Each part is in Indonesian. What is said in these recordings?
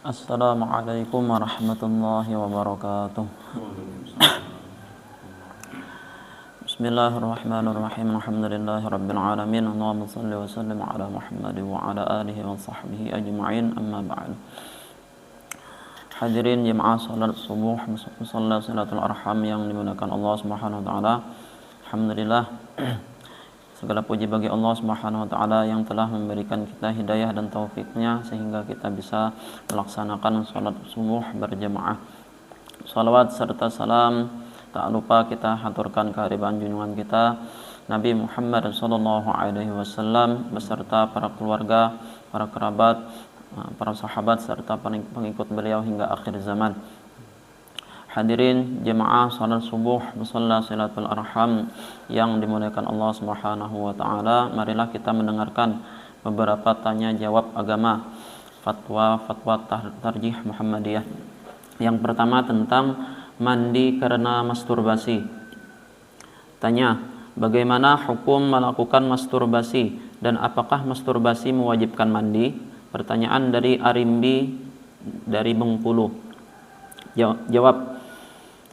Assalamualaikum warahmatullahi wabarakatuh. Bismillahirrahmanirrahim. Alhamdulillahi rabbil alamin. Allahumma shalli wa sallim ala Muhammad wa ala alihi wa sahbihi ajma'in. Amma ba'd. Hadirin jemaah salat subuh musalla salatul arham yang dimuliakan Allah Subhanahu wa taala. Alhamdulillah, segala puji bagi Allah Subhanahu wa taala yang telah memberikan kita hidayah dan taufiknya sehingga kita bisa melaksanakan salat subuh berjamaah. Salawat serta salam tak lupa kita haturkan kehadiran junjungan kita Nabi Muhammad sallallahu alaihi wasallam beserta para keluarga, para kerabat, para sahabat serta pengikut beliau hingga akhir zaman. Hadirin jemaah salat subuh musalla salatul arham yang dimuliakan Allah Subhanahu wa taala, marilah kita mendengarkan beberapa tanya jawab agama, fatwa tarjih Muhammadiyah. Yang pertama tentang mandi karena masturbasi. Tanya, bagaimana hukum melakukan masturbasi dan apakah masturbasi mewajibkan mandi? Pertanyaan dari Arimbi dari Bengkulu. Jawab,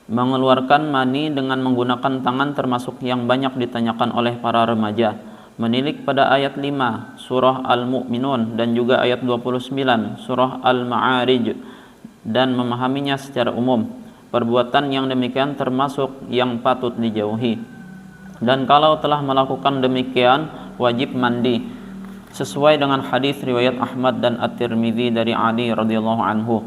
mengeluarkan mani dengan menggunakan tangan termasuk yang banyak ditanyakan oleh para remaja. Menilik pada ayat 5 surah Al-Mu'minun dan juga ayat 29 surah Al-Ma'arij dan memahaminya secara umum. Perbuatan yang demikian termasuk yang patut dijauhi. Dan kalau telah melakukan demikian wajib mandi sesuai dengan hadis riwayat Ahmad dan At-Tirmidzi dari Ali radhiyallahu anhu.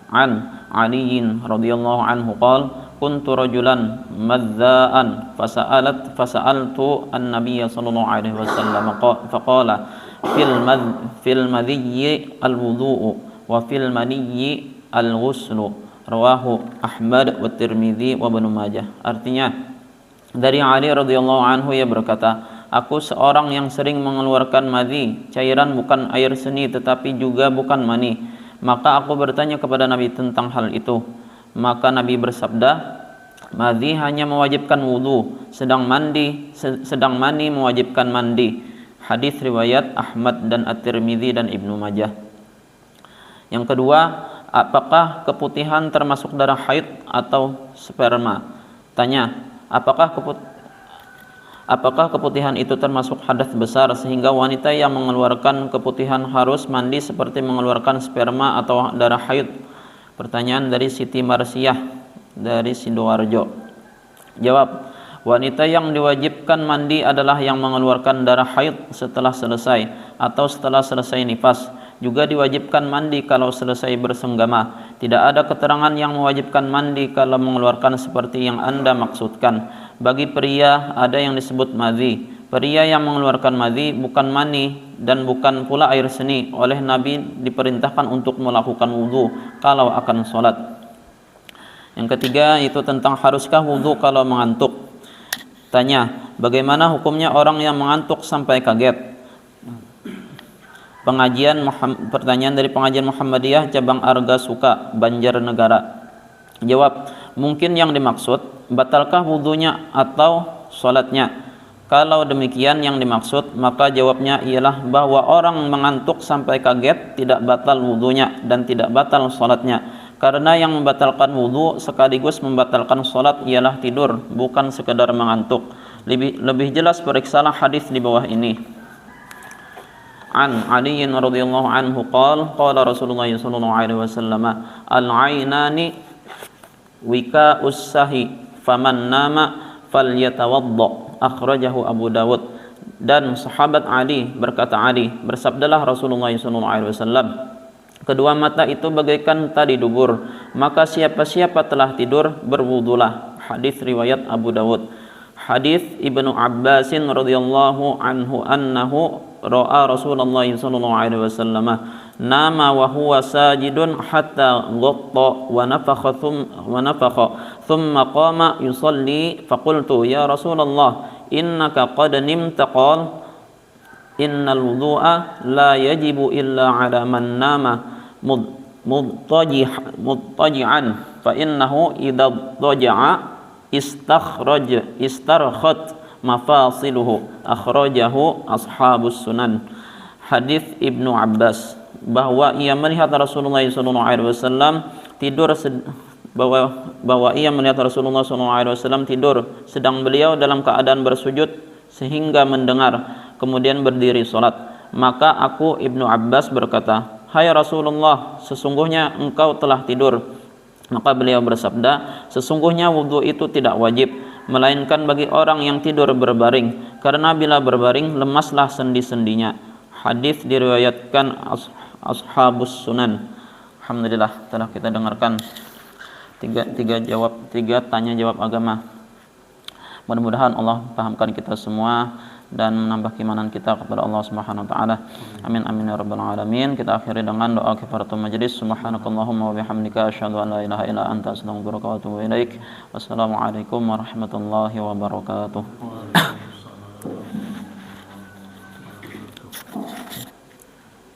An Aliin radhiyallahu anhu qala kuntu rajulan madzaan fasa'altu an-nabiy sallallahu alaihi wasallam faqala fil madhiyyi al-wudu'u wa fil maniyyi al-ghuslu rawahu Ahmad wa Tirmidzi wa Ibnu Majah. Artinya dari Ali radhiyallahu anhu, ia berkata, aku seorang yang sering mengeluarkan madhi, cairan bukan air seni tetapi juga bukan mani. Maka aku bertanya kepada Nabi tentang hal itu. Maka Nabi bersabda, madhi hanya mewajibkan wudu, sedang mani mewajibkan mandi. Hadis riwayat Ahmad dan At-Tirmidzi dan Ibnu Majah. Yang kedua, apakah keputihan termasuk darah haid atau sperma? Tanya, apakah keputihan itu termasuk hadas besar sehingga wanita yang mengeluarkan keputihan harus mandi seperti mengeluarkan sperma atau darah haid? Pertanyaan dari Siti Marsiah dari Sidoarjo. Jawab, wanita yang diwajibkan mandi adalah yang mengeluarkan darah haid setelah selesai atau setelah selesai nifas. Juga diwajibkan mandi kalau selesai bersenggama. Tidak ada keterangan yang mewajibkan mandi kalau mengeluarkan seperti yang Anda maksudkan. Bagi pria ada yang disebut madhi. Pria yang mengeluarkan madhi bukan mani dan bukan pula air seni. Oleh Nabi diperintahkan untuk melakukan wudu kalau akan sholat. Yang ketiga itu tentang haruskah wudu kalau mengantuk. Tanya, bagaimana hukumnya orang yang mengantuk sampai kaget? Pertanyaan dari pengajian Muhammadiyah cabang Arga Suka, Banjarnegara. Jawab, mungkin yang dimaksud batalkah wudunya atau sholatnya? Kalau demikian yang dimaksud, maka jawabnya ialah bahwa orang mengantuk sampai kaget tidak batal wudunya dan tidak batal sholatnya. Karena yang membatalkan wudu sekaligus membatalkan sholat ialah tidur, bukan sekedar mengantuk. Lebih jelas periksalah hadis di bawah ini. An Ali radhiyallahu anhu qala Rasulullah sallallahu alaihi wasallam al-ainani wika'us sahi faman nama falyatawadda, akhrajahu Abu Dawud. Dan sahabat Ali berkata, Ali bersabdalah Rasulullah sallallahu alaihi wasallam, kedua mata itu bagaikan tali dubur, maka siapa-siapa telah tidur berwudulah. Hadis riwayat Abu Dawud. Hadis Ibnu Abbasin radhiyallahu anhu annahu ra'a Rasulullah sallallahu alaihi wasallam nama wa huwa sajidun hatta ghatta wa nafakha thumma qama yusalli faqultu ya Rasulullah innaka qad nimta qala innal wudu'a la yajibu illa ala man nama mudtaji'an fa innahu idza dhaja'a istarkhat mafasiluhu, akhrajahu ashabus sunan. hadis Ibnu Abbas bahwa ia melihat Rasulullah SAW tidur bahwa ia melihat Rasulullah SAW tidur sedang beliau dalam keadaan bersujud sehingga mendengar, kemudian berdiri salat. Maka aku Ibnu Abbas berkata, "Hai Rasulullah, sesungguhnya engkau telah tidur." Maka beliau bersabda, "Sesungguhnya wudhu itu tidak wajib, melainkan bagi orang yang tidur berbaring, karena bila berbaring lemaslah sendi-sendinya." Hadis diriwayatkan ashabus sunan. Alhamdulillah, telah kita dengarkan tiga tanya jawab agama. Mudah-mudahan Allah pahamkan kita semua dan menambah keimanan kita kepada Allah Subhanahu wa taala. Amin amin ya rabbal alamin. Kita akhiri dengan doa kifaratul majlis. Subhanakallahumma wa bihamdika asyhadu an la ilaha illa anta astaghfiruka wa atubu ilaik. Wassalamualaikum warahmatullahi wabarakatuh.